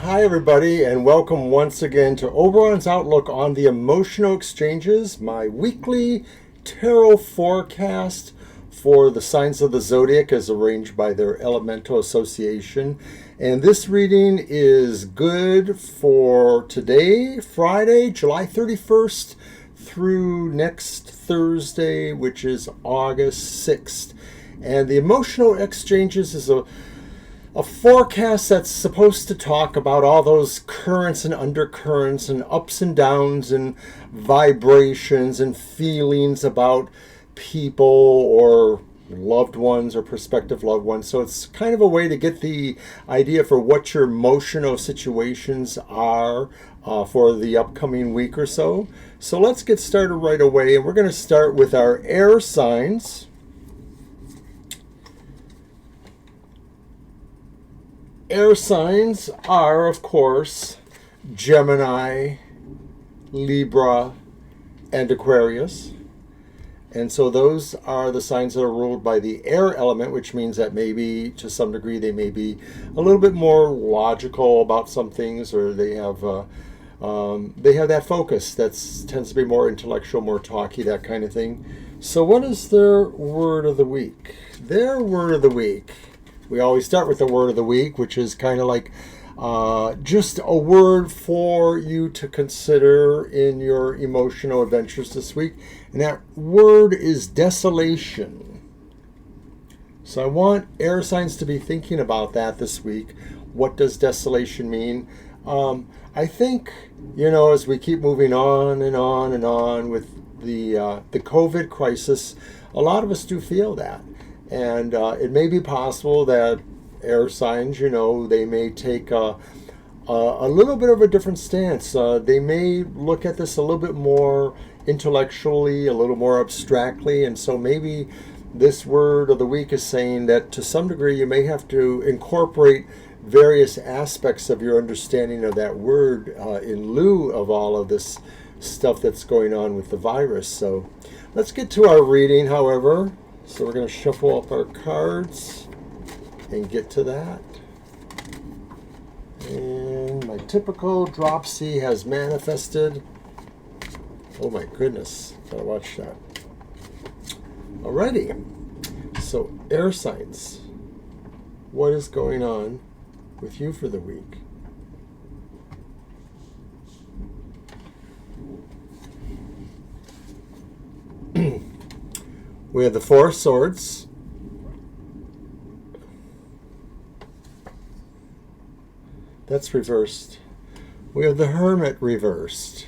Hi everybody, and welcome once again to Oberon's Outlook on the Emotional Exchanges, my weekly tarot forecast for the signs of the Zodiac as arranged by their Elemental Association. And this reading is good for today, Friday, July 31st, through next Thursday, which is August 6th. And the Emotional Exchanges is a forecast that's supposed to talk about all those currents and undercurrents and ups and downs and vibrations and feelings about people or loved ones or prospective loved ones. So it's kind of a way to get the idea for what your emotional situations are for the upcoming week or so. So let's get started right away, and we're going to start with our air signs. Air signs are, of course, Gemini, Libra, and Aquarius. And so those are the signs that are ruled by the air element, which means that maybe, to some degree, they may be a little bit more logical about some things, or they have that focus that tends to be more intellectual, more talky, that kind of thing. So what is their word of the week? Their word of the week. We always start with the word of the week, which is kind of like just a word for you to consider in your emotional adventures this week. And that word is desolation. So I want air signs to be thinking about that this week. What does desolation mean? I think, as we keep moving on and on and on with the COVID crisis, a lot of us do feel that. And it may be possible that air signs, they may take a little bit of a different stance. They may look at this a little bit more intellectually, a little more abstractly. And so maybe this word of the week is saying that to some degree you may have to incorporate various aspects of your understanding of that word in lieu of all of this stuff that's going on with the virus. So let's get to our reading, however. So we're going to shuffle up our cards and get to that. And my typical dropsy has manifested. Oh my goodness, gotta watch that. Alrighty, so air signs. What is going on with you for the week? We have the Four of Swords. That's reversed. We have the Hermit reversed.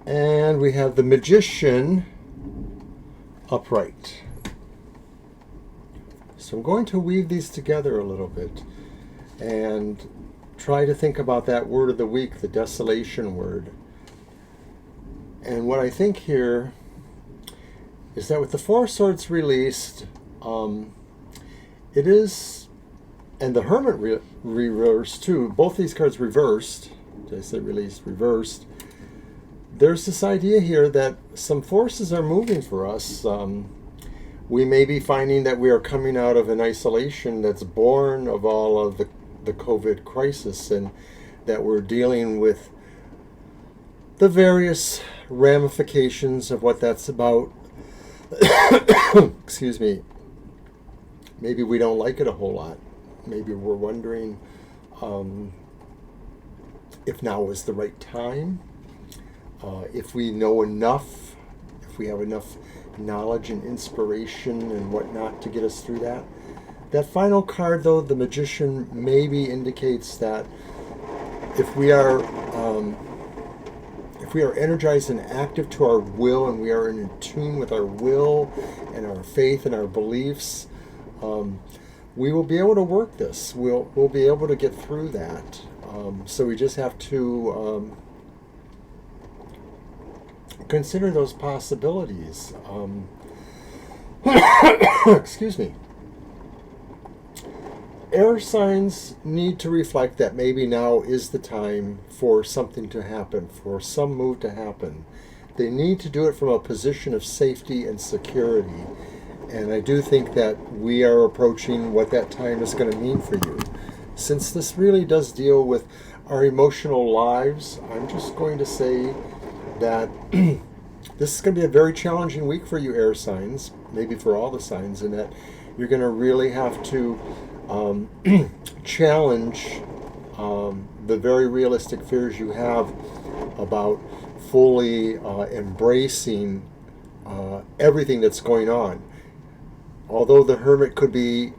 And we have the Magician upright. So I'm going to weave these together a little bit and try to think about that word of the week, the desolation word. And what I think here is that with the Four Swords released, it is, and the Hermit reversed too, both these cards reversed, did I say released, reversed, there's this idea here that some forces are moving for us. We may be finding that we are coming out of an isolation that's born of all of the COVID crisis, and that we're dealing with the various ramifications of what that's about. Excuse me. Maybe we don't like it a whole lot. Maybe we're wondering if now is the right time, if we know enough, if we have enough knowledge and inspiration and whatnot to get us through that. That final card, though, the Magician, maybe indicates that if we are energized and active to our will, and we are in tune with our will and our faith and our beliefs, we will be able to work this. We'll be able to get through that. So we just have to consider those possibilities. Excuse me. Air signs need to reflect that maybe now is the time for something to happen, for some move to happen. They need to do it from a position of safety and security. And I do think that we are approaching what that time is going to mean for you. Since this really does deal with our emotional lives, I'm just going to say that this is going to be a very challenging week for you air signs, maybe for all the signs, in that you're going to really have to challenge the very realistic fears you have about fully embracing everything that's going on. Although the hermit could be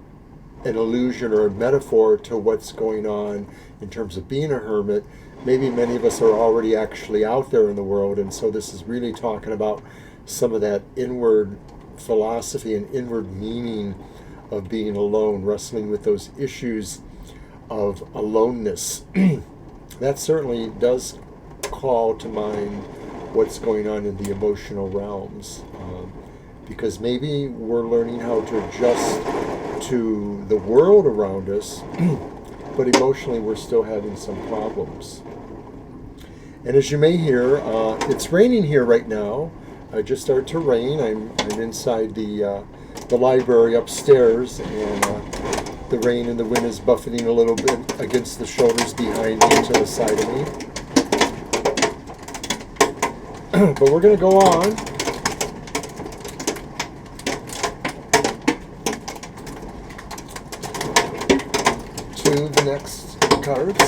an illusion or a metaphor to what's going on in terms of being a hermit, maybe many of us are already actually out there in the world, and so this is really talking about some of that inward philosophy and inward meaning of being alone, wrestling with those issues of aloneness. That certainly does call to mind what's going on in the emotional realms. Because maybe we're learning how to adjust to the world around us, but emotionally we're still having some problems. And as you may hear, it's raining here right now. It just started to rain. I'm inside the library upstairs, and the rain and the wind is buffeting a little bit against the shoulders behind me and to the side of me. But we're going to go on. To the next cards.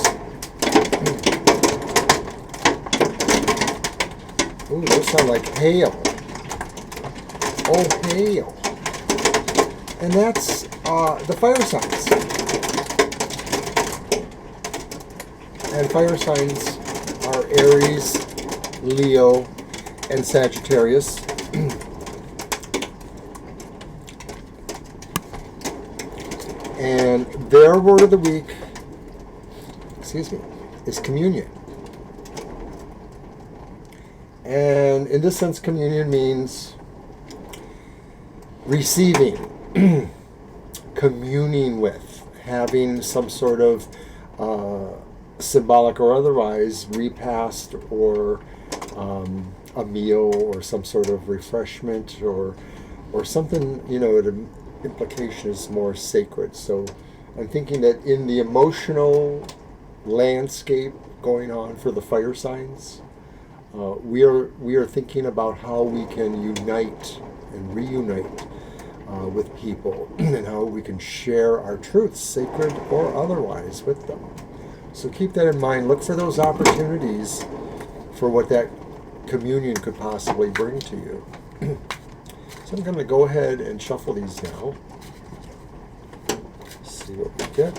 Ooh, those sound like hail. Oh, hail. And that's the fire signs. And fire signs are Aries, Leo, and Sagittarius. And their word of the week, is communion. And in this sense, communion means receiving, communing with, having some sort of symbolic or otherwise repast or a meal or some sort of refreshment or something, the implication is more sacred. So I'm thinking that in the emotional landscape going on for the fire signs, we are thinking about how we can unite and reunite with people and how we can share our truths, sacred or otherwise, with them. So keep that in mind. Look for those opportunities for what that communion could possibly bring to you. So I'm going to go ahead and shuffle these now. See what we get.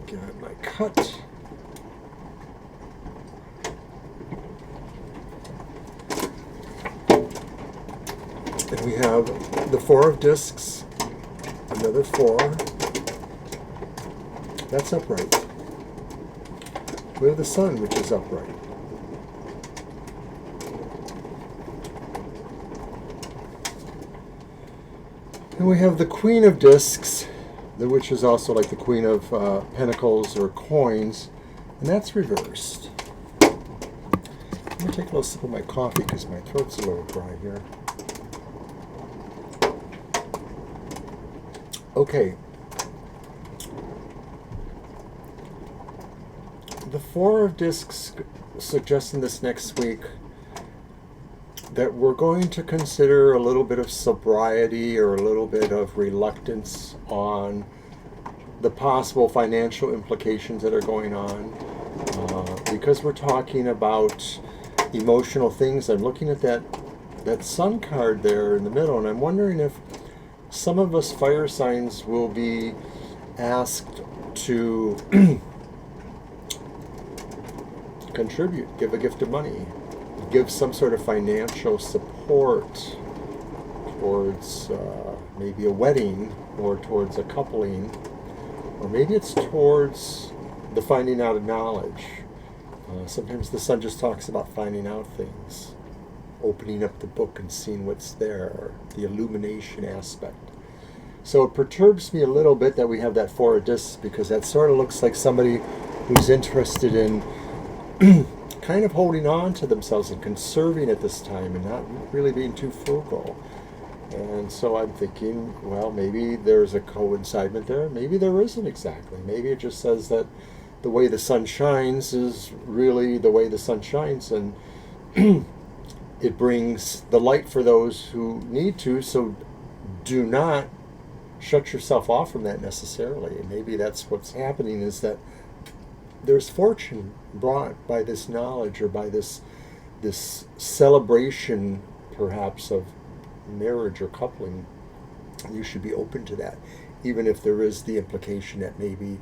Got my cut. And we have the Four of Discs, another 4. That's upright. We have the Sun, which is upright. And we have the Queen of Discs, which is also like the Queen of Pentacles or coins, and that's reversed. I'm going to take a little sip of my coffee because my throat's a little dry here. Okay. The Four of Discs suggesting this next week that we're going to consider a little bit of sobriety or a little bit of reluctance on the possible financial implications that are going on. Because we're talking about emotional things, I'm looking at that Sun card there in the middle, and I'm wondering if some of us fire signs will be asked to contribute, give a gift of money, give some sort of financial support towards maybe a wedding or towards a coupling, or maybe it's towards the finding out of knowledge. Sometimes the Sun just talks about finding out things, opening up the book and seeing what's there, the illumination aspect. So it perturbs me a little bit that we have that Four of Discs, because that sort of looks like somebody who's interested in kind of holding on to themselves and conserving at this time and not really being too frugal. And so I'm thinking, well, maybe there's a coincidement there. Maybe there isn't exactly. Maybe it just says that the way the sun shines is really the way the sun shines, and it brings the light for those who need to. So do not shut yourself off from that necessarily. And maybe that's what's happening, is that there's fortune brought by this knowledge, or by this celebration perhaps of marriage or coupling. You should be open to that, even if there is the implication that maybe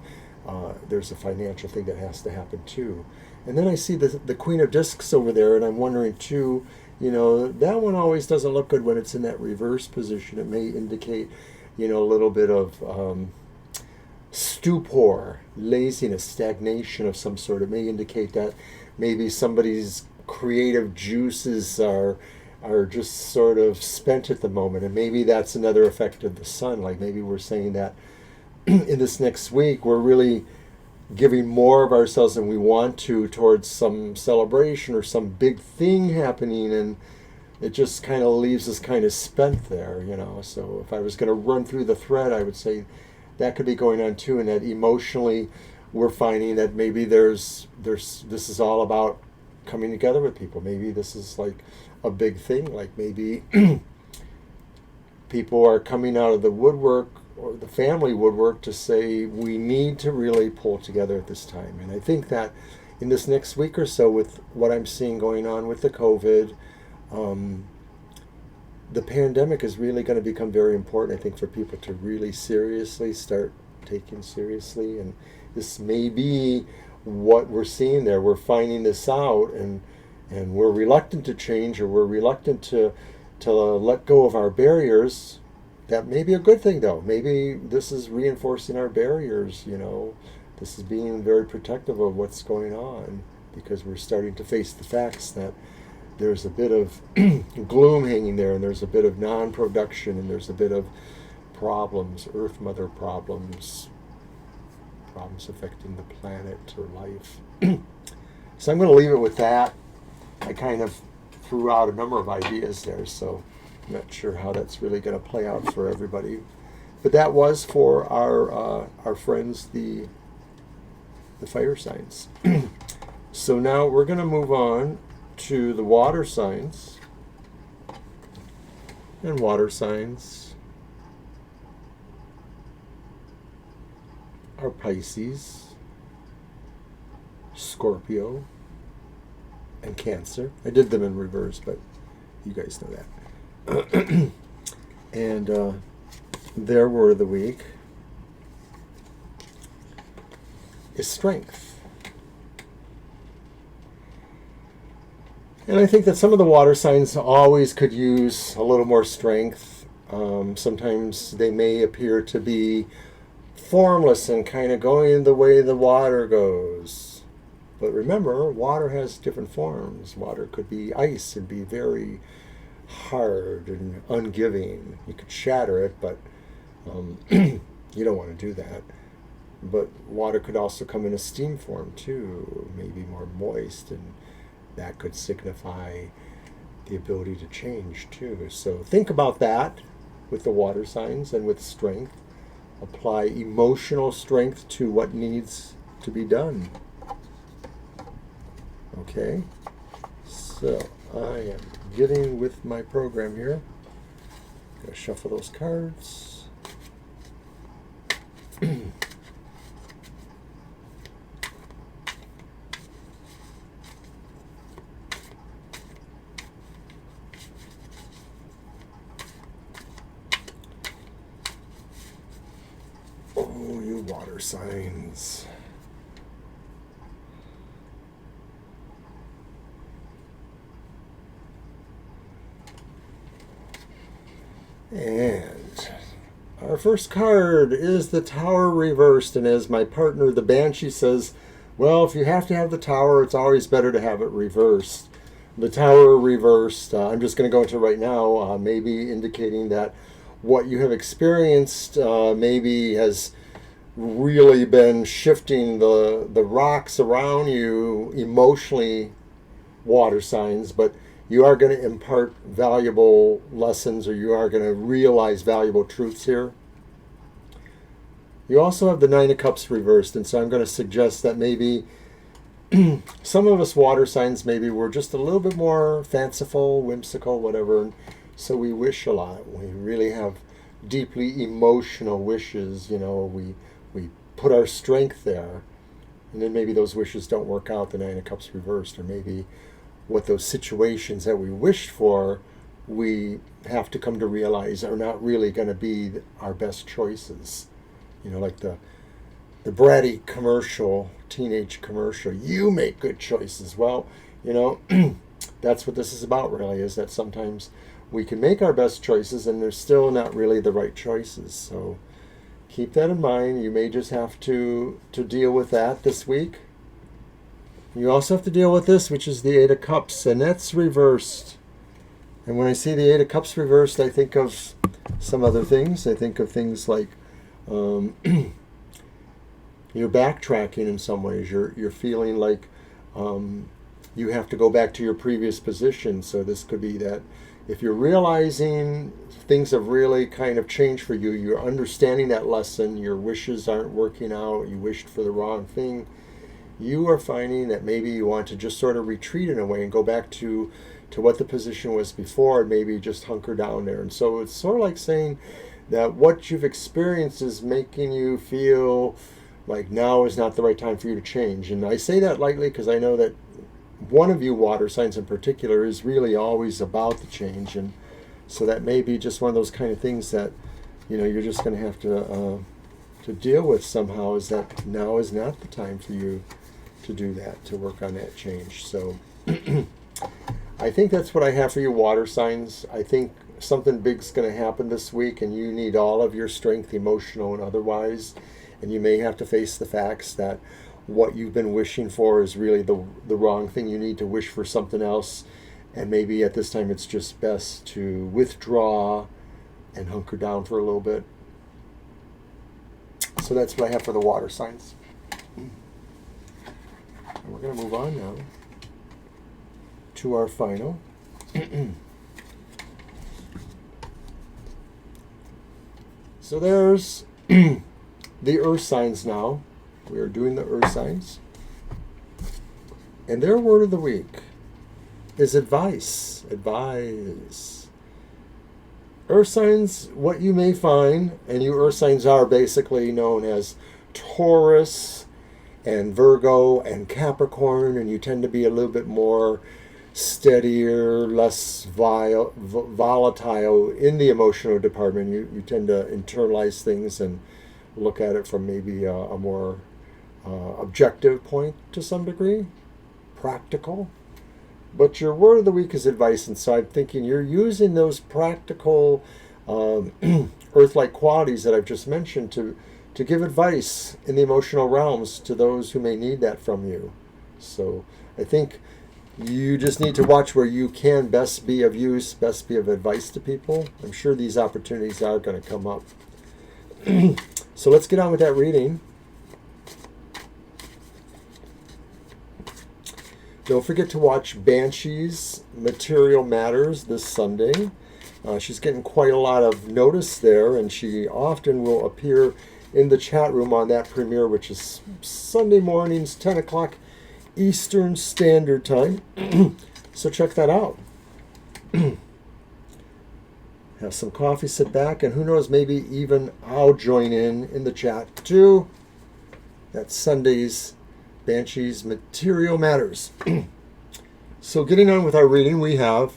there's a financial thing that has to happen too. And then I see the Queen of Discs over there, and I'm wondering too, that one always doesn't look good when it's in that reverse position. It may indicate, a little bit of stupor, laziness, stagnation of some sort. It may indicate that maybe somebody's creative juices are just sort of spent at the moment, and maybe that's another effect of the sun. Like maybe we're saying that in this next week we're really giving more of ourselves than we want to towards some celebration or some big thing happening, and it just kind of leaves us kind of spent there, So if I was going to run through the thread, I would say that could be going on too, and that emotionally we're finding that maybe this is all about coming together with people. Maybe this is like a big thing, like maybe people are coming out of the woodwork, or the family woodwork, to say we need to really pull together at this time. And I think that in this next week or so, with what I'm seeing going on with the COVID, the pandemic is really going to become very important, I think, for people to really seriously start taking seriously. And this may be what we're seeing there. We're finding this out, and we're reluctant to change, or we're reluctant to let go of our barriers. That may be a good thing, though. Maybe this is reinforcing our barriers, This is being very protective of what's going on, because we're starting to face the facts that there's a bit of gloom hanging there, and there's a bit of non-production, and there's a bit of problems, Earth Mother problems affecting the planet or life. So I'm going to leave it with that. I kind of threw out a number of ideas there, so I'm not sure how that's really going to play out for everybody. But that was for our friends, the fire signs. So now we're going to move on to the water signs. And water signs are Pisces, Scorpio, and Cancer. I did them in reverse, but you guys know that. And their word of the week is strength. And I think that some of the water signs always could use a little more strength. Sometimes they may appear to be formless and kind of going the way the water goes. But remember, water has different forms. Water could be ice and be very hard and ungiving. You could shatter it, but you don't want to do that. But water could also come in a steam form too, maybe more moist, and that could signify the ability to change too. So think about that with the water signs and with strength. Apply emotional strength to what needs to be done. Okay, so I am getting with my program here. I'm going to shuffle those cards. Oh, you water signs. And our first card is the Tower reversed, and as my partner, the Banshee, says, well, if you have to have the Tower, it's always better to have it reversed. The Tower reversed, I'm just going to go into right now, maybe indicating that what you have experienced maybe has really been shifting the rocks around you emotionally, water signs, but you are going to impart valuable lessons, or you are going to realize valuable truths here. You also have the Nine of Cups reversed, and so I'm going to suggest that maybe some of us water signs, maybe we're just a little bit more fanciful, whimsical, whatever, and so we wish a lot. We really have deeply emotional wishes, we put our strength there, and then maybe those wishes don't work out, the Nine of Cups reversed, or maybe what those situations that we wished for, we have to come to realize are not really going to be our best choices. Like the bratty commercial, teenage commercial, you make good choices. Well, that's what this is about, really, is that sometimes we can make our best choices and they're still not really the right choices. So keep that in mind. You may just have to deal with that this week. You also have to deal with this, which is the Eight of Cups, and that's reversed. And when I see the Eight of Cups reversed, I think of some other things. I think of things like you're backtracking in some ways. You're feeling like you have to go back to your previous position. So this could be that if you're realizing things have really kind of changed for you, you're understanding that lesson, your wishes aren't working out, you wished for the wrong thing, you are finding that maybe you want to just sort of retreat in a way and go back to what the position was before, and maybe just hunker down there. And so it's sort of like saying that what you've experienced is making you feel like now is not the right time for you to change. And I say that lightly because I know that one of you water signs in particular is really always about the change, and so that may be just one of those kind of things that you're just going to have to deal with somehow, is that now is not the time for you to do that, to work on that change. So I think that's what I have for you, water signs. I think something big's going to happen this week, and you need all of your strength, emotional and otherwise, and you may have to face the facts that what you've been wishing for is really the wrong thing. You need to wish for something else, and maybe at this time it's just best to withdraw and hunker down for a little bit. So that's what I have for the water signs. And we're going to move on now to our final. So there's the earth signs now. We are doing the earth signs. And their word of the week is advice. Advise. Earth signs, what you may find, and you earth signs are basically known as Taurus and Virgo and Capricorn, and you tend to be a little bit more steadier, less volatile in the emotional department. You tend to internalize things and look at it from maybe a more objective point to some degree, practical. But your word of the week is advice, and so I'm thinking you're using those practical earth-like qualities that I've just mentioned to give advice in the emotional realms to those who may need that from you. So I think you just need to watch where you can best be of use, best be of advice to people. I'm sure these opportunities are going to come up. So let's get on with that reading. Don't forget to watch Banshee's Material Matters this Sunday. She's getting quite a lot of notice there, and she often will appear in the chat room on that premiere, which is Sunday mornings, 10 o'clock Eastern Standard Time. So check that out. Have some coffee, sit back, and who knows, maybe even I'll join in the chat too. That's Sunday's Banshee's Material Matters. So getting on with our reading, we have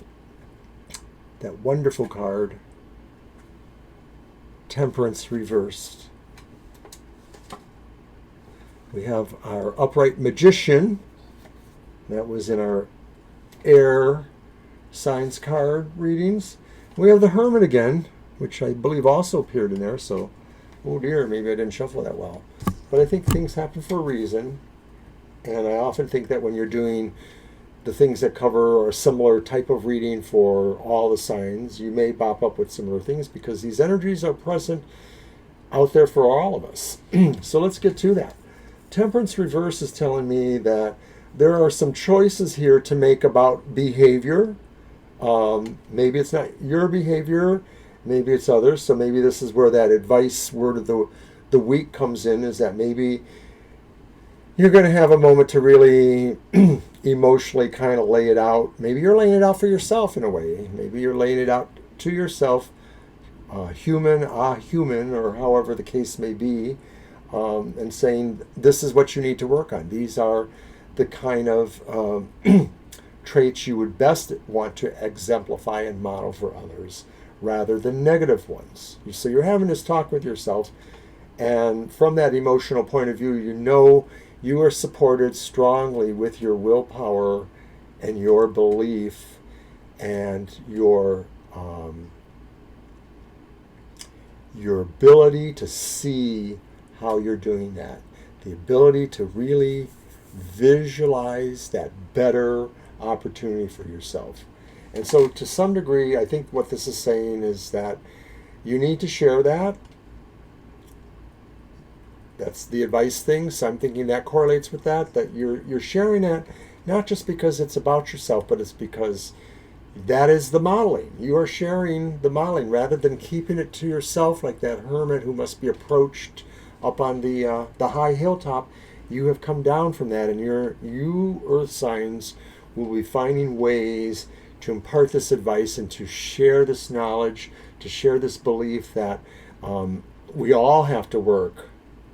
that wonderful card, Temperance reversed. We have our upright magician. That was in our air signs card readings. We have the Hermit again, which I believe also appeared in there. So, oh dear, maybe I didn't shuffle that well. But I think things happen for a reason. And I often think that when you're doing the things that cover a similar type of reading for all the signs, you may bop up with similar things because these energies are present out there for all of us. So let's get to that. Temperance reverse is telling me that there are some choices here to make about behavior. Maybe it's not your behavior, maybe it's others. So maybe this is where that advice word of the week comes in, is that maybe you're going to have a moment to really emotionally kind of lay it out. Maybe you're laying it out for yourself in a way. Maybe you're laying it out to yourself, human, or however the case may be, and saying this is what you need to work on. These are the kind of traits you would best want to exemplify and model for others, rather than negative ones. So you're having this talk with yourself, and from that emotional point of view, you know you are supported strongly with your willpower and your belief and your ability to see how you're doing that. The ability to really visualize that better opportunity for yourself. And so to some degree, I think what this is saying is that you need to share that. That's the advice thing. So I'm thinking that correlates with that you're sharing that not just because it's about yourself, but it's because that is the modeling. You are sharing the modeling rather than keeping it to yourself like that hermit who must be approached up on the high hilltop. You have come down from that, and you earth signs will be finding ways to impart this advice and to share this knowledge, to share this belief that we all have to work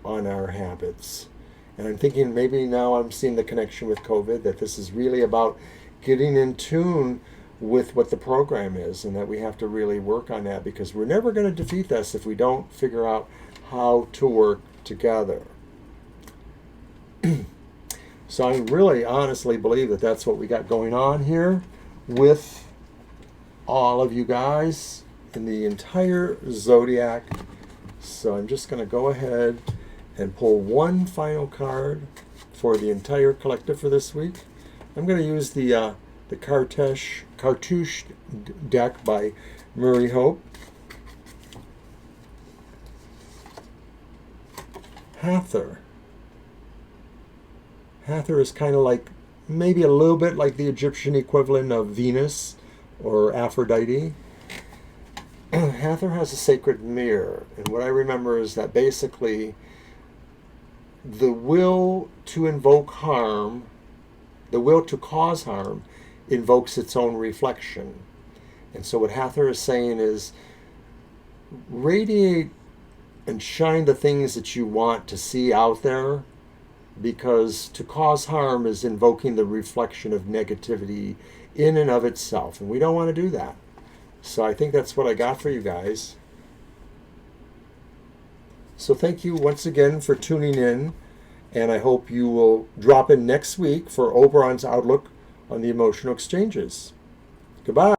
on our habits. And I'm thinking maybe now I'm seeing the connection with COVID, that this is really about getting in tune with what the program is, and that we have to really work on that, because we're never going to defeat this if we don't figure out how to work together. So I really honestly believe that that's what we got going on here with all of you guys in the entire Zodiac. So I'm just going to go ahead and pull one final card for the entire collective for this week. I'm going to use the Cartouche deck by Murray Hope. Hathor. Hathor is kind of like, maybe a little bit like the Egyptian equivalent of Venus or Aphrodite. Hathor has a sacred mirror, and what I remember is that basically the will to invoke harm, the will to cause harm, invokes its own reflection. And so what Hathor is saying is, radiate and shine the things that you want to see out there, because to cause harm is invoking the reflection of negativity in and of itself, and we don't want to do that. So I think that's what I got for you guys. So thank you once again for tuning in, and I hope you will drop in next week for Oberon's outlook on the emotional exchanges. Goodbye.